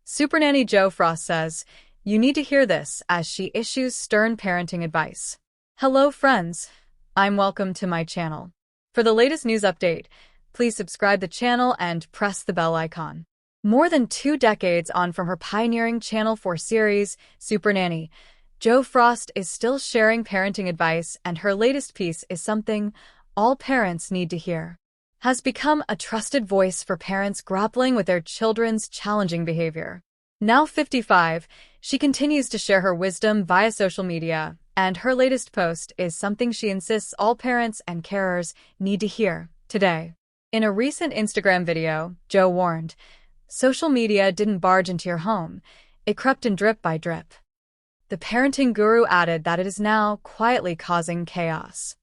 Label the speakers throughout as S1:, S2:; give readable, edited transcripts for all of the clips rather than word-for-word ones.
S1: Supernanny Jo Frost says, "You need to hear this," as she issues stern parenting advice. Hello friends, welcome to my channel. For the latest news update, please subscribe the channel and press the bell icon. More than 2 decades on from her pioneering Channel 4 series, Supernanny, Jo Frost is still sharing parenting advice, and her latest piece is something all parents need to hear. Has become a trusted voice for parents grappling with their children's challenging behavior. Now 55, she continues to share her wisdom via social media, and her latest post is something she insists all parents and carers need to hear today. In a recent Instagram video, Jo warned, "Social media didn't barge into your home, it crept in drip by drip." The parenting guru added that it is now quietly causing chaos.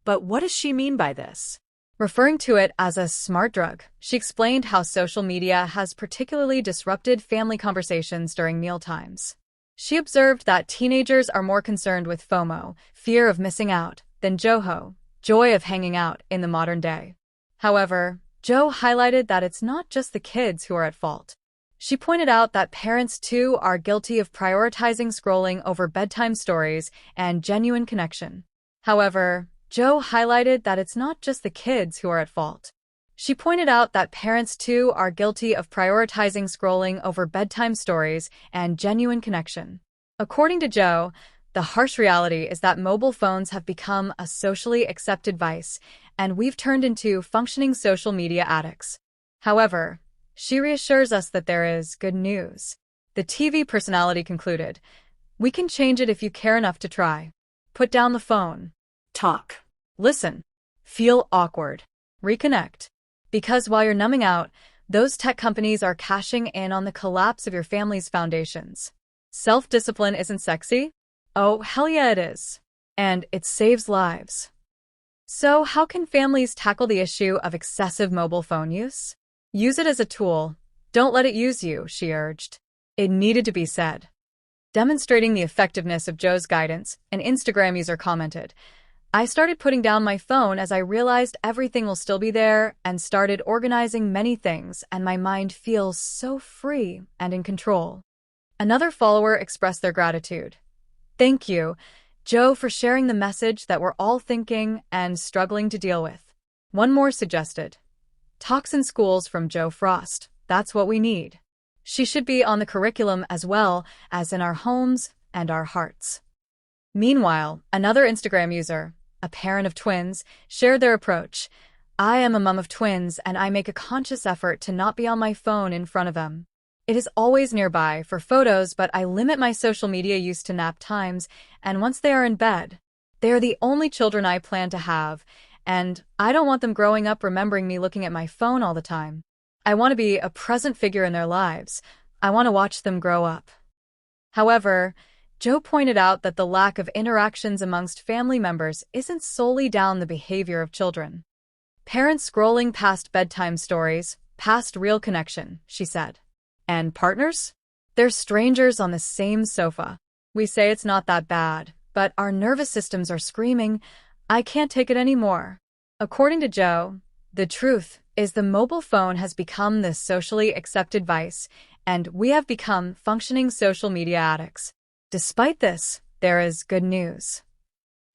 S1: But what does she mean by this? Referring to it as a smart drug, she explained how social media has particularly disrupted family conversations during mealtimes. She observed that teenagers are more concerned with FOMO, fear of missing out, than JOHO, joy of hanging out, in the modern day. However, Jo highlighted that it's not just the kids who are at fault. She pointed out that parents too are guilty of prioritizing scrolling over bedtime stories and genuine connection. However, Jo highlighted that it's not just the kids who are at fault. She pointed out that parents too are guilty of prioritizing scrolling over bedtime stories and genuine connection. According to Jo, the harsh reality is that mobile phones have become a socially accepted vice, and we've turned into functioning social media addicts. However, she reassures us that there is good news. The TV personality concluded, "We can change it if you care enough to try. Put down the phone. Talk. Listen. Feel awkward. Reconnect. Because while you're numbing out, those tech companies are cashing in on the collapse of your family's foundations. Self-discipline isn't sexy? Oh, hell yeah it is. And it saves lives." So how can families tackle the issue of excessive mobile phone use? Use it as a tool. Don't let it use you, she urged. It needed to be said. Demonstrating the effectiveness of Jo's guidance, an Instagram user commented, "I started putting down my phone as I realized everything will still be there, and started organizing many things, and my mind feels so free and in control." Another follower expressed their gratitude. "Thank you, Jo, for sharing the message that we're all thinking and struggling to deal with." One more suggested, "Talks in schools from Jo Frost. That's what we need. She should be on the curriculum as well as in our homes and our hearts." Meanwhile, another Instagram user, a parent of twins, shared their approach. "I am a mom of twins, and I make a conscious effort to not be on my phone in front of them. It is always nearby for photos, but I limit my social media use to nap times, and once they are in bed. They are the only children I plan to have, and I don't want them growing up remembering me looking at my phone all the time. I want to be a present figure in their lives. I want to watch them grow up." However, Jo pointed out that the lack of interactions amongst family members isn't solely down the behavior of children. Parents scrolling past bedtime stories, past real connection, she said. And partners? They're strangers on the same sofa. We say it's not that bad, but our nervous systems are screaming, "I can't take it anymore." According to Jo, the truth is the mobile phone has become this socially accepted vice, and we have become functioning social media addicts. Despite this, there is good news.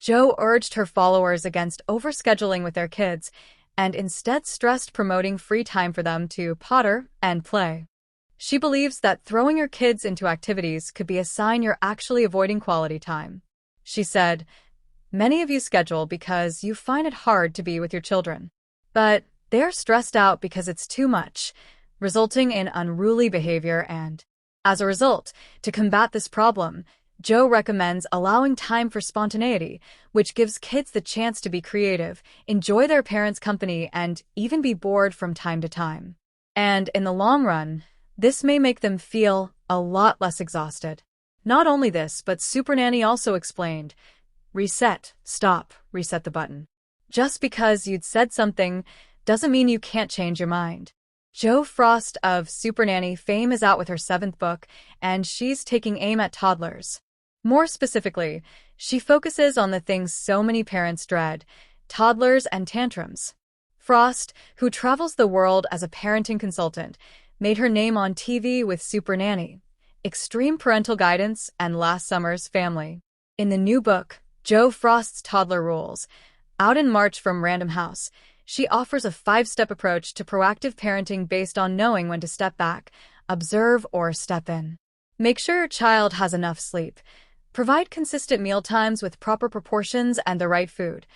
S1: Jo urged her followers against overscheduling with their kids, and instead stressed promoting free time for them to potter and play. She believes that throwing your kids into activities could be a sign you're actually avoiding quality time. She said, "Many of you schedule because you find it hard to be with your children. But they're stressed out because it's too much, resulting in unruly behavior and, as a result, to combat this problem, Jo recommends allowing time for spontaneity, which gives kids the chance to be creative, enjoy their parents' company, and even be bored from time to time. And in the long run, this may make them feel a lot less exhausted." Not only this, but Supernanny also explained, "Reset, stop, reset the button. Just because you'd said something doesn't mean you can't change your mind." Jo Frost of Supernanny fame is out with her 7th book, and she's taking aim at toddlers. More specifically, she focuses on the things so many parents dread, toddlers and tantrums. Frost, who travels the world as a parenting consultant, made her name on TV with Supernanny, Extreme Parental Guidance, and Last Summer's Family. In the new book, Jo Frost's Toddler Rules, out in March from Random House, she offers a 5-step approach to proactive parenting based on knowing when to step back, observe, or step in. Make sure your child has enough sleep. Provide consistent meal times with proper proportions and the right food.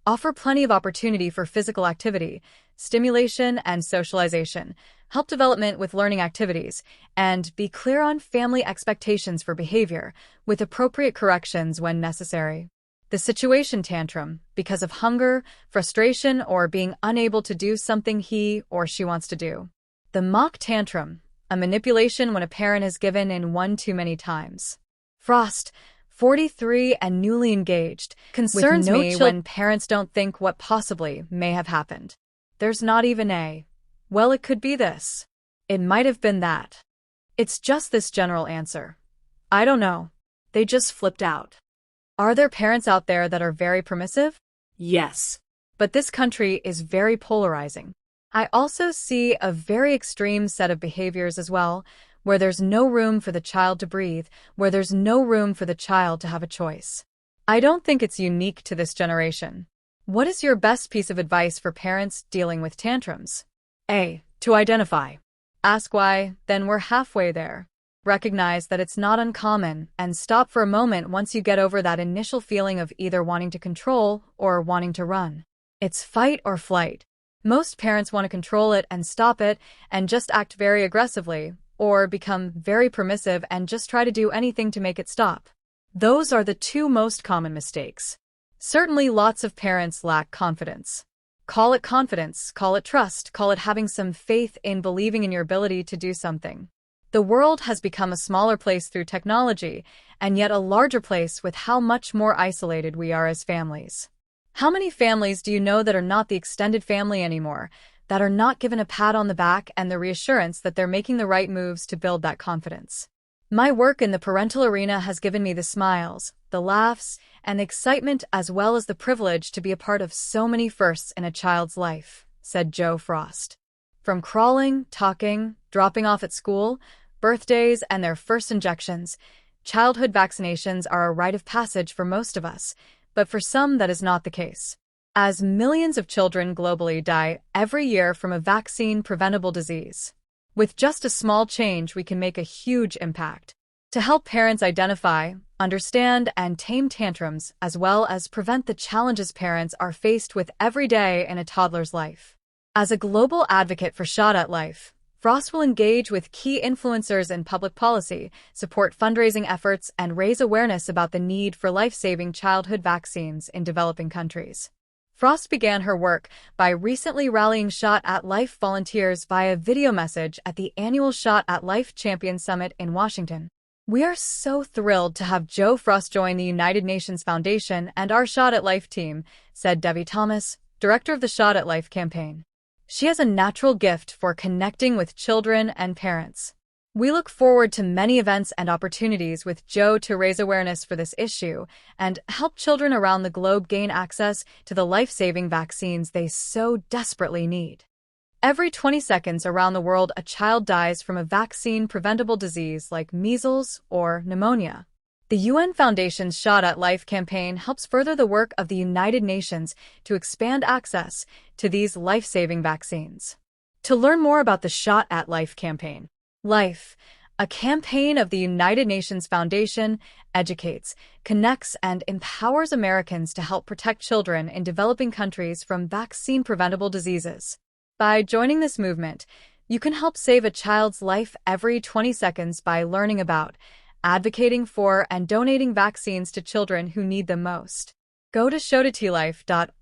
S1: Offer plenty of opportunity for physical activity, stimulation, and socialization. Help development with learning activities, and be clear on family expectations for behavior, with appropriate corrections when necessary. The situation tantrum, because of hunger, frustration, or being unable to do something he or she wants to do. The mock tantrum, a manipulation when a parent is given in one too many times. Frost, 43 and newly engaged, concerns me when parents don't think what possibly may have happened. There's not even a, well, it could be this. It might have been that. It's just this general answer. I don't know. They just flipped out. Are there parents out there that are very permissive? Yes. But this country is very polarizing. I also see a very extreme set of behaviors as well, where there's no room for the child to breathe, where there's no room for the child to have a choice. I don't think it's unique to this generation. What is your best piece of advice for parents dealing with tantrums? A. To identify. Ask why, then we're halfway there. Recognize that it's not uncommon, and stop for a moment once you get over that initial feeling of either wanting to control or wanting to run. It's fight or flight. Most parents want to control it and stop it and just act very aggressively, or become very permissive and just try to do anything to make it stop. Those are the two most common mistakes. Certainly lots of parents lack confidence. Call it confidence, call it trust, call it having some faith in believing in your ability to do something. The world has become a smaller place through technology, and yet a larger place with how much more isolated we are as families. How many families do you know that are not the extended family anymore, that are not given a pat on the back and the reassurance that they're making the right moves to build that confidence? My work in the parental arena has given me the smiles, the laughs, and the excitement, as well as the privilege to be a part of so many firsts in a child's life, said Jo Frost. From crawling, talking, dropping off at school, birthdays, and their first injections, childhood vaccinations are a rite of passage for most of us, but for some that is not the case. As millions of children globally die every year from a vaccine-preventable disease. With just a small change, we can make a huge impact. To help parents identify, understand, and tame tantrums, as well as prevent the challenges parents are faced with every day in a toddler's life. As a global advocate for Shot at Life, Frost will engage with key influencers in public policy, support fundraising efforts, and raise awareness about the need for life-saving childhood vaccines in developing countries. Frost began her work by recently rallying Shot at Life volunteers via video message at the annual Shot at Life Champion Summit in Washington. We are so thrilled to have Jo Frost join the United Nations Foundation and our Shot at Life team, said Debbie Thomas, director of the Shot at Life campaign. She has a natural gift for connecting with children and parents. We look forward to many events and opportunities with Jo to raise awareness for this issue and help children around the globe gain access to the life-saving vaccines they so desperately need. Every 20 seconds around the world, a child dies from a vaccine-preventable disease like measles or pneumonia. The UN Foundation's Shot at Life campaign helps further the work of the United Nations to expand access to these life-saving vaccines. To learn more about the Shot at Life campaign, Life, a campaign of the United Nations Foundation, educates, connects, and empowers Americans to help protect children in developing countries from vaccine-preventable diseases. By joining this movement, you can help save a child's life every 20 seconds by learning about, advocating for, and donating vaccines to children who need them most. Go to showtoTlife.org